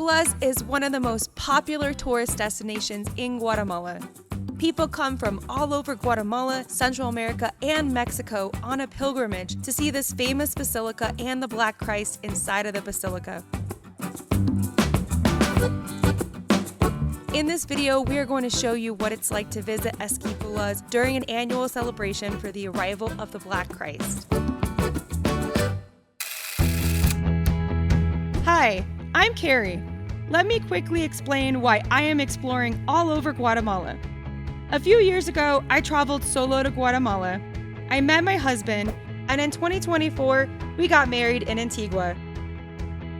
Esquipulas is one of the most popular tourist destinations in Guatemala. People come from all over Guatemala, Central America, and Mexico on a pilgrimage to see this famous basilica and the Black Christ inside of the basilica. In this video, we are going to show you what it's like to visit Esquipulas during an annual celebration for the arrival of the Black Christ. Hi, I'm Carrie. Let me quickly explain why I am exploring all over Guatemala. A few years ago, I traveled solo to Guatemala. I met my husband, and in 2024, we got married in Antigua.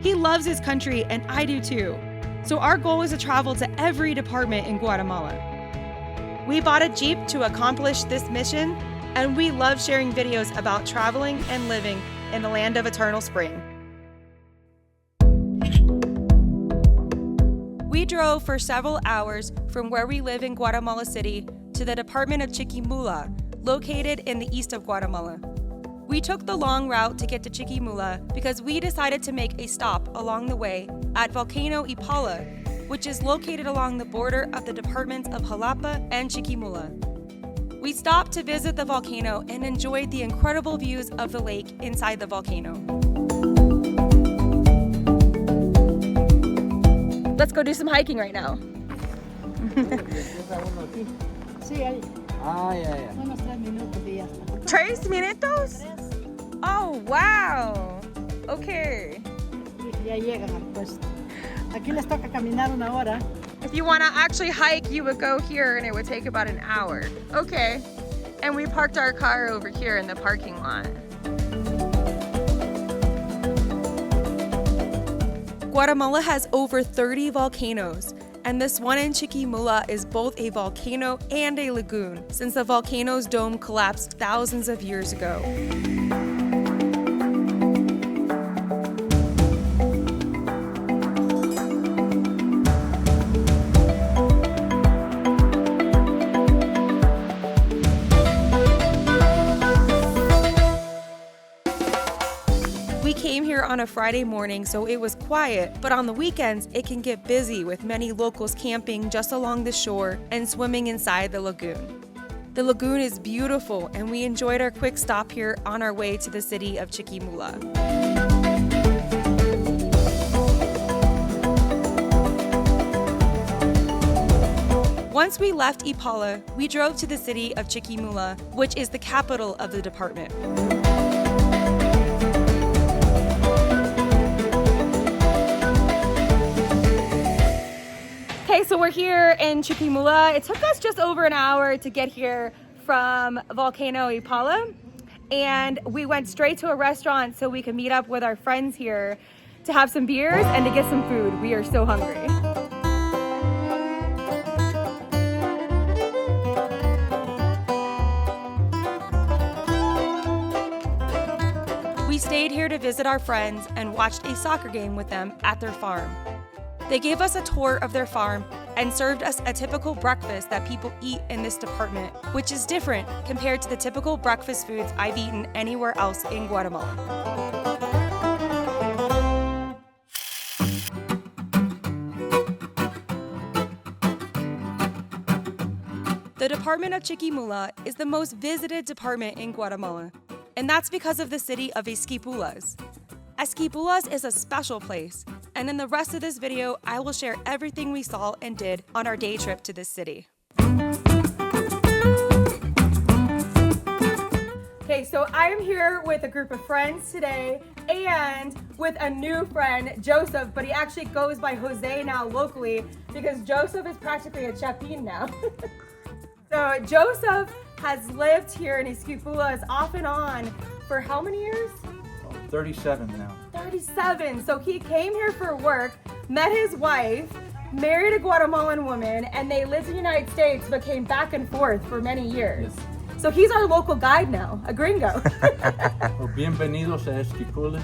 He loves his country, and I do too. So our goal is to travel to every department in Guatemala. We bought a Jeep to accomplish this mission, and we love sharing videos about traveling and living in the land of eternal spring. We drove for several hours from where we live in Guatemala City to the department of Chiquimula, located in the east of Guatemala. We took the long route to get to Chiquimula because we decided to make a stop along the way at Volcano Ipala, which is located along the border of the departments of Jalapa and Chiquimula. We stopped to visit the volcano and enjoyed the incredible views of the lake inside the volcano. Let's go do some hiking right now. Unos 3 minutos y ya está. 3 minutos? Oh, wow. Okay. Ya llegan al puesto. Aquí les toca caminar 1 hora. If you want to actually hike, you would go here and it would take about an hour. Okay. And we parked our car over here in the parking lot. Guatemala has over 30 volcanoes, and this one in Chiquimula is both a volcano and a lagoon, since the volcano's dome collapsed thousands of years ago. We came here on a Friday morning, so it was quiet, but on the weekends, it can get busy with many locals camping just along the shore and swimming inside the lagoon. The lagoon is beautiful, and we enjoyed our quick stop here on our way to the city of Chiquimula. Once we left Ipala, we drove to the city of Chiquimula, which is the capital of the department. Okay, so we're here in Chiquimula. It took us just over an hour to get here from Volcano Ipala, and we went straight to a restaurant so we could meet up with our friends here to have some beers and to get some food. We are so hungry. We stayed here to visit our friends and watched a soccer game with them at their farm. They gave us a tour of their farm and served us a typical breakfast that people eat in this department, which is different compared to the typical breakfast foods I've eaten anywhere else in Guatemala. The department of Chiquimula is the most visited department in Guatemala, and that's because of the city of Esquipulas. Esquipulas is a special place, and in the rest of this video, I will share everything we saw and did on our day trip to this city. Okay, so I'm here with a group of friends today and with a new friend, Joseph, but he actually goes by Jose now locally because Joseph is practically a Chapin now. So Joseph has lived here in Esquipulas off and on for how many years? 37 now. 37. So he came here for work, met his wife, married a Guatemalan woman, and they lived in the United States but came back and forth for many years. Yes. So he's our local guide now, a gringo. Well, bienvenidos a Esquipulas.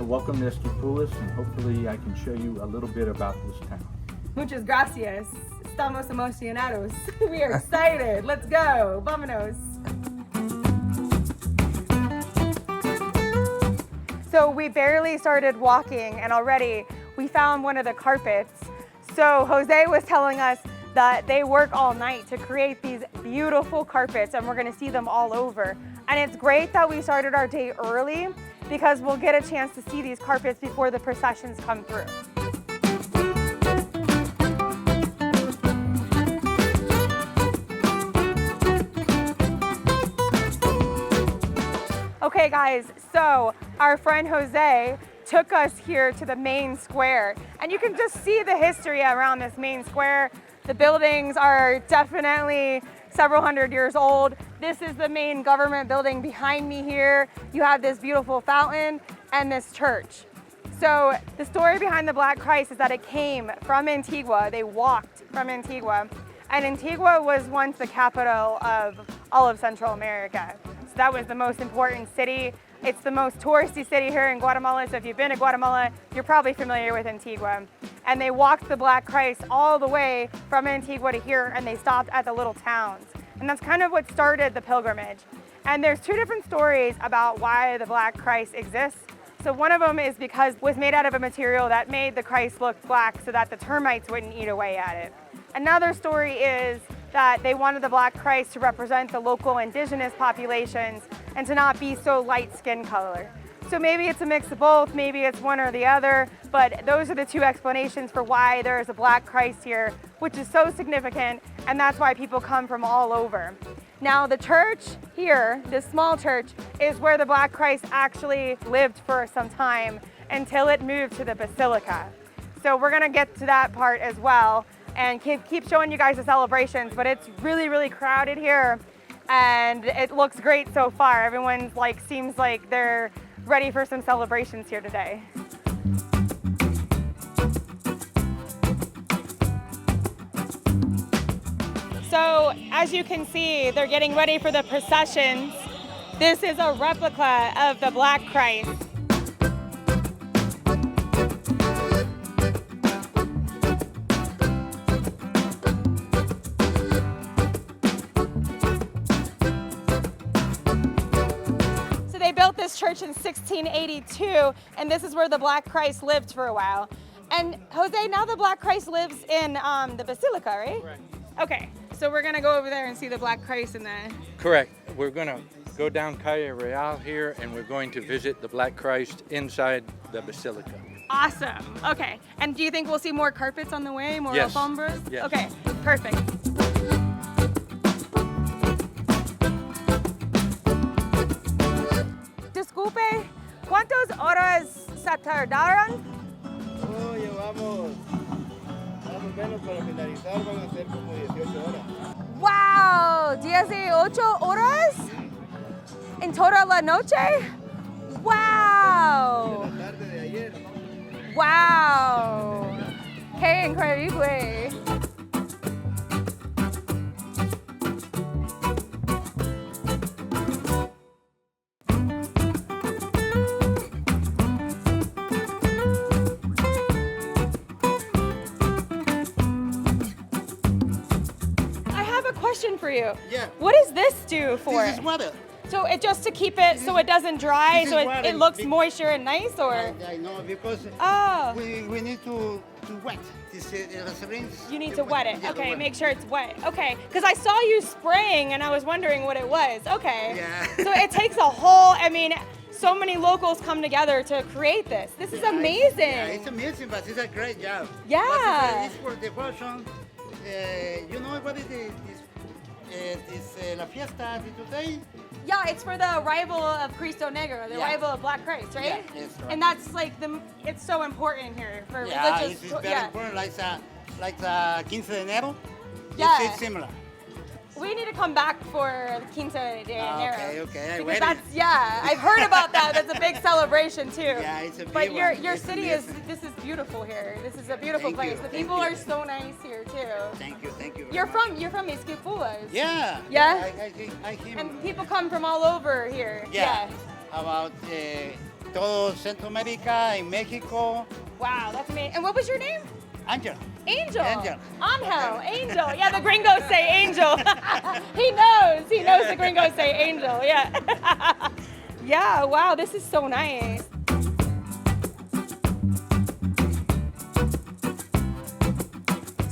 Welcome to Esquipulas, and hopefully I can show you a little bit about this town. Muchas gracias. Estamos emocionados. We are excited. Let's go. Vámonos. So we barely started walking and already we found one of the carpets. So Jose was telling us that they work all night to create these beautiful carpets, and we're gonna see them all over. And it's great that we started our day early because we'll get a chance to see these carpets before the processions come through. Okay guys, so our friend Jose took us here to the main square, and you can just see the history around this main square. The buildings are definitely several hundred years old. This is the main government building behind me here. You have this beautiful fountain and this church. So the story behind the Black Christ is that it came from Antigua. They walked from Antigua, and Antigua was once the capital of all of Central America. So that was the most important city. It's the most touristy city here in Guatemala, so if you've been to Guatemala, you're probably familiar with Antigua. And they walked the Black Christ all the way from Antigua to here, and they stopped at the little towns. And that's kind of what started the pilgrimage. And there's two different stories about why the Black Christ exists. So one of them is because it was made out of a material that made the Christ look black so that the termites wouldn't eat away at it. Another story is that they wanted the Black Christ to represent the local indigenous populations and to not be so light skin color. So maybe it's a mix of both, maybe it's one or the other, but those are the two explanations for why there is a Black Christ here, which is so significant, and that's why people come from all over. Now the church here, this small church, is where the Black Christ actually lived for some time until it moved to the Basilica. So we're gonna get to that part as well and keep showing you guys the celebrations, but it's really, really crowded here and it looks great so far. Everyone's like, seems like they're ready for some celebrations here today. So as you can see, they're getting ready for the processions. This is a replica of the Black Christ. They built this church in 1682, and this is where the Black Christ lived for a while. And Jose, now the Black Christ lives in the Basilica, right? Correct. Okay, so we're gonna go over there and see the Black Christ in the... Correct. We're gonna go down Calle Real here, and we're going to visit the Black Christ inside the Basilica. Awesome, okay. And do you think we'll see more carpets on the way, more Yes. alfombras? Yes. Okay, perfect. Disculpe, ¿cuántas horas se tardaron? Oh, llevamos más o menos para finalizar van a ser como 18 horas. Wow, 18 horas? ¿En toda la noche? Wow. La tarde de ayer. Wow. Qué increíble. Question for you. Yeah. What does this do for This is it? water. So it just to keep it so it doesn't dry, this so is water. it looks moisture and nice, or? I know because Oh, we need to wet this rings. you need to wet it. Yeah, Okay, wet. make sure it's wet. Okay, because I saw you spraying and I was wondering what it was. Okay. Yeah. So it takes a whole, I mean, so many locals come together to create this. This is amazing. Yeah, it's amazing, but it's a great job. Yeah. But it's for devotion. You know what is la fiesta de today? Yeah, it's for the arrival of Cristo Negro, the Yeah. arrival of Black Christ, right? Yeah, yes, right. And that's like it's so important here for Yeah, religious. it's very important. Like the 15 de enero. Yeah. It's similar. We need to come back for Quinta de Enero. Okay. Because that's, yeah, I've heard about that. That's a big celebration too. Yeah, it's a big But your one. It's city amazing. this is beautiful here. This is a beautiful Thank place. you, The thank people you. are so nice here too. Thank you very You're much. from Esquipulas. Yeah. Yeah? I came. And people come from all over here. Yeah. About todo Centroamérica and Mexico. Wow, that's amazing. And what was your name? Angel. Angel. Angel. Angel. Yeah, the gringos say Angel. He knows. He knows the gringos say Angel. Yeah. Yeah, wow, this is so nice.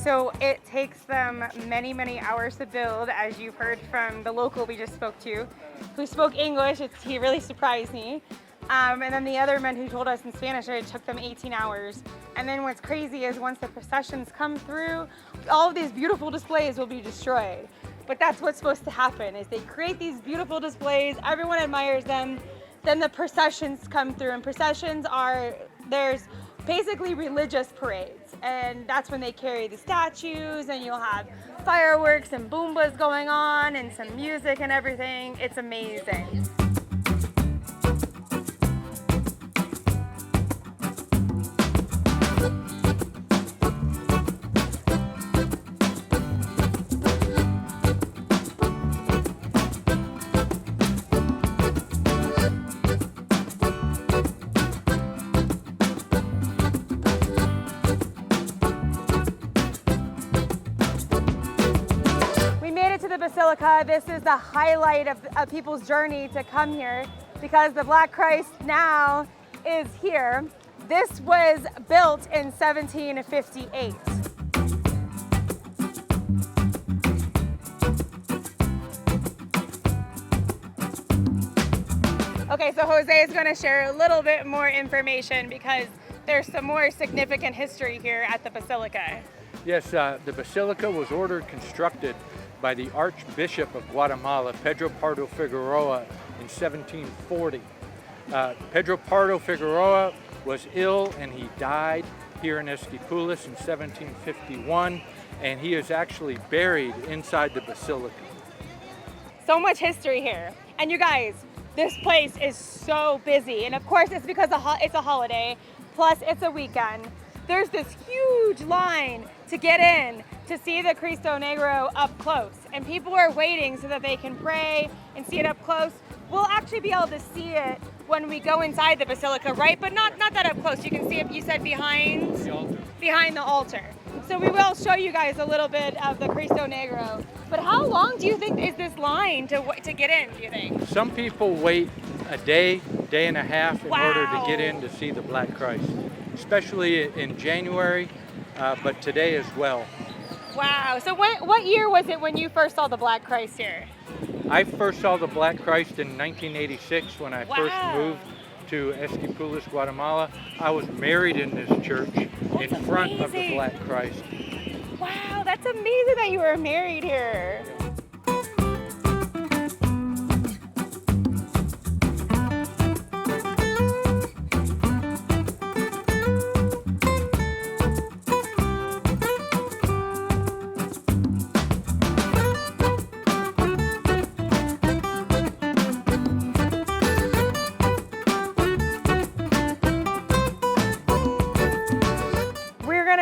So it takes them many, many hours to build, as you've heard from the local we just spoke to, who spoke English. He really surprised me. And then the other men who told us in Spanish that it took them 18 hours. And then what's crazy is once the processions come through, all of these beautiful displays will be destroyed. But that's what's supposed to happen, is they create these beautiful displays, everyone admires them, then the processions come through, and processions are, there's basically religious parades, and that's when they carry the statues, and you'll have fireworks and boombas going on and some music and everything. It's amazing. Basilica. This is the highlight of people's journey to come here because the Black Christ now is here. This was built in 1758. Okay, so Jose is going to share a little bit more information because there's some more significant history here at the Basilica. Yes, the Basilica was ordered constructed by the Archbishop of Guatemala, Pedro Pardo Figueroa, in 1740. Pedro Pardo Figueroa was ill and he died here in Esquipulas in 1751, and he is actually buried inside the Basilica. So much history here. And you guys, this place is so busy. And of course, it's because it's a holiday, plus it's a weekend. There's this huge line to get in to see the Cristo Negro up close. And people are waiting so that they can pray and see it up close. We'll actually be able to see it when we go inside the Basilica, right? But not that up close. You can see it, you said behind the altar. So we will show you guys a little bit of the Cristo Negro. But how long do you think is this line to get in, do you think? Some people wait a day and a half in order to get in to see the Black Christ, especially in January, but today as well. Wow, so what year was it when you first saw the Black Christ here? I first saw the Black Christ in 1986 when I first moved to Esquipulas, Guatemala. I was married in this church in front of the Black Christ. Wow, that's amazing that you were married here.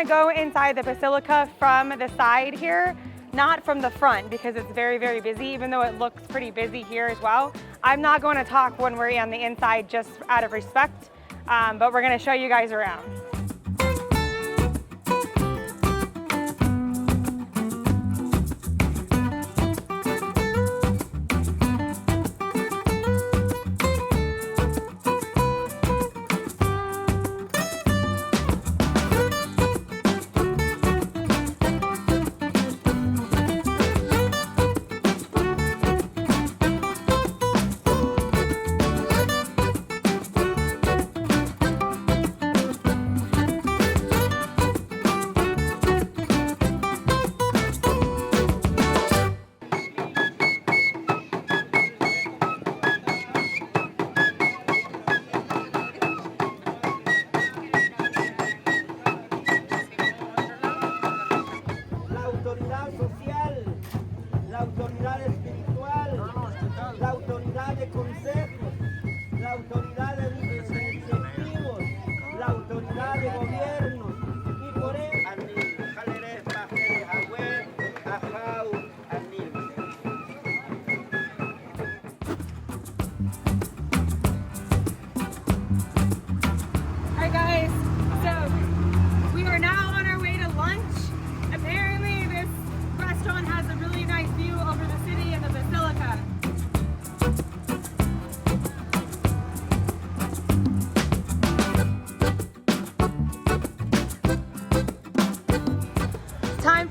Go inside the Basilica from the side here, not from the front, because it's very, very busy, even though it looks pretty busy here as well. I'm not going to talk when we're on the inside just out of respect, but we're going to show you guys around.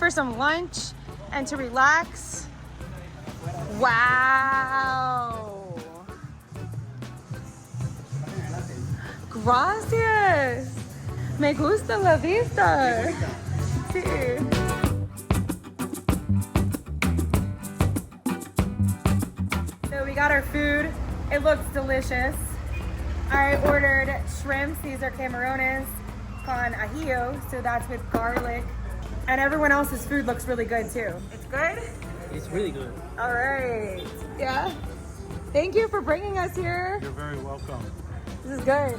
for some lunch and to relax. Wow. Gracias. Me gusta la vista. Sí. So we got our food. It looks delicious. I ordered shrimps. These are camarones con ajillo, so that's with garlic. And everyone else's food looks really good too. It's good? It's really good. All right. Yeah. Thank you for bringing us here. You're very welcome. This is good.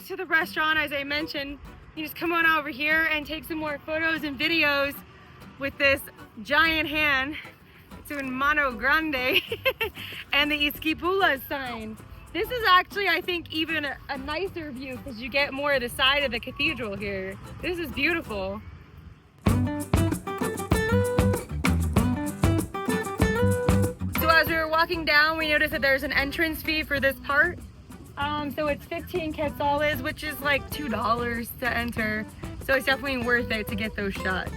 To the restaurant, as I mentioned, you just come on over here and take some more photos and videos with this giant hand. It's in mano grande and the Esquipulas sign. This is actually, I think, even a nicer view because you get more of the side of the cathedral here. This is beautiful. So as we were walking down, we noticed that there's an entrance fee for this part. So it's 15 quetzales, which is like $2 to enter. So it's definitely worth it to get those shots.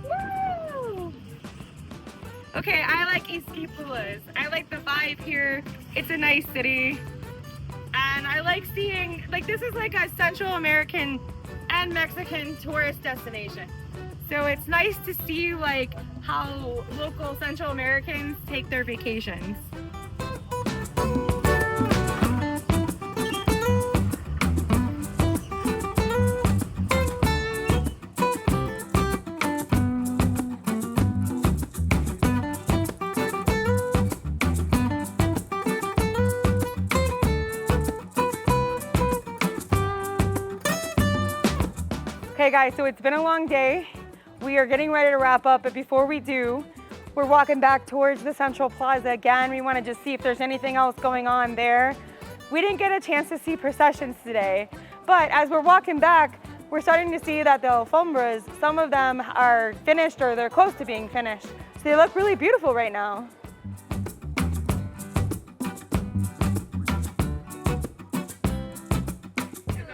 Woo! Okay, I like Esquipulas. I like the vibe here. It's a nice city. And I like seeing, like this is like a Central American and Mexican tourist destination. So it's nice to see like how local Central Americans take their vacations. Okay guys, so it's been a long day. We are getting ready to wrap up, but before we do, we're walking back towards the Central Plaza again. We want to just see if there's anything else going on there. We didn't get a chance to see processions today, but as we're walking back, we're starting to see that the alfombras, some of them are finished or they're close to being finished. So they look really beautiful right now.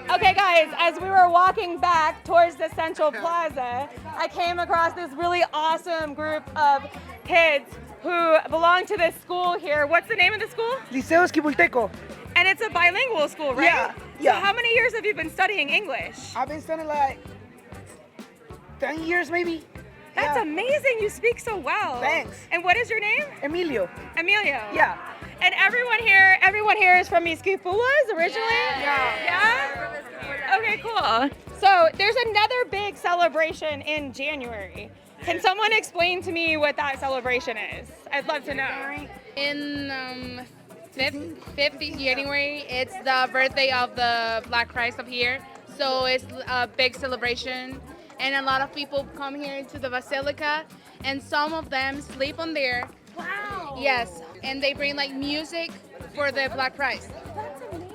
Okay guys, as we were walking back towards the Central Plaza, I came across this really awesome group of kids who belong to this school here. What's the name of the school? Liceo Esquipulteco. And it's a bilingual school, right? Yeah, yeah. So how many years have you been studying English? I've been studying like 10 years maybe. That's Yeah. amazing, you speak so well. Thanks. And what is your name? Emilio. Emilio. Yeah. And everyone here is from Esquipulas originally? Yeah? Okay, cool. So there's another big celebration in January. Can someone explain to me what that celebration is? I'd love to know. In 5th January, it's the birthday of the Black Christ of here. So it's a big celebration. And a lot of people come here to the Basilica, and some of them sleep on there. Wow. Yes, and they bring like music for the Black Christ. That's amazing.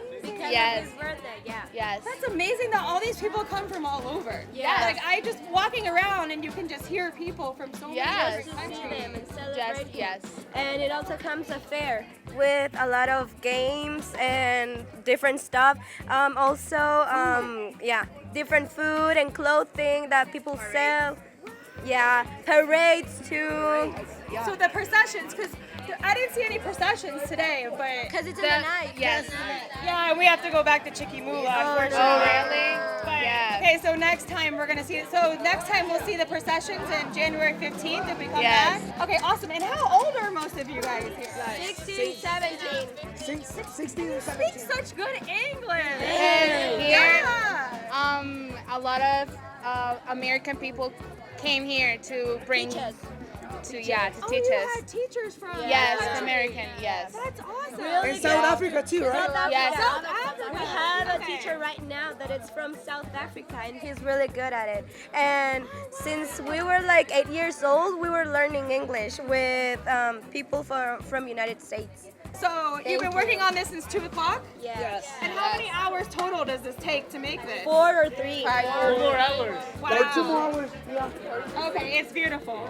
Yes. His birthday, yeah. Yes. That's amazing that all these people come from all over. Yes. Like I just walking around and you can just hear people from so many Yes. different To see countries. them and celebrate Just, him. yes. And it also comes a fair with a lot of games and different stuff. Yeah, different food and clothing that people sell. Yeah, parades too. So the processions, because I didn't see any processions today, but Because it's in the night. Yes. yeah, and we have to go back to Chiquimula, unfortunately. Oh, really? But, Yes. Okay, so next time we're gonna see it. So next time we'll see the processions in January 15th if we come Yes. back. Okay, awesome. And how old are most of you guys here? 16, 17. 16 or Speak 17. such good English. And here, Yeah. a lot of American people came here to bring Teach us. to teach you us. had teachers from Yes, country. American, yes. That's awesome. In South Africa too, right? Yes. South Africa. We have a Okay. teacher right now that is from South Africa, and he's really good at it. And since we were like 8 years old, we were learning English with people from United States. So you've Thank been working on this since 2 o'clock? Yes. And how many hours total does this take to make this? 4 or 3. 4 more hours. Wow. 2 more hours. Okay, it's beautiful.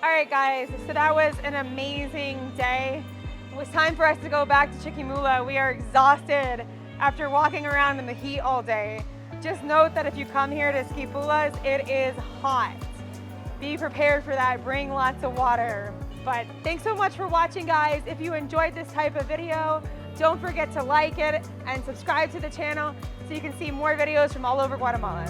All right, guys, so that was an amazing day. It was time for us to go back to Chiquimula. We are exhausted after walking around in the heat all day. Just note that if you come here to Esquipulas, it is hot. Be prepared for that, bring lots of water. But thanks so much for watching, guys. If you enjoyed this type of video, don't forget to like it and subscribe to the channel so you can see more videos from all over Guatemala.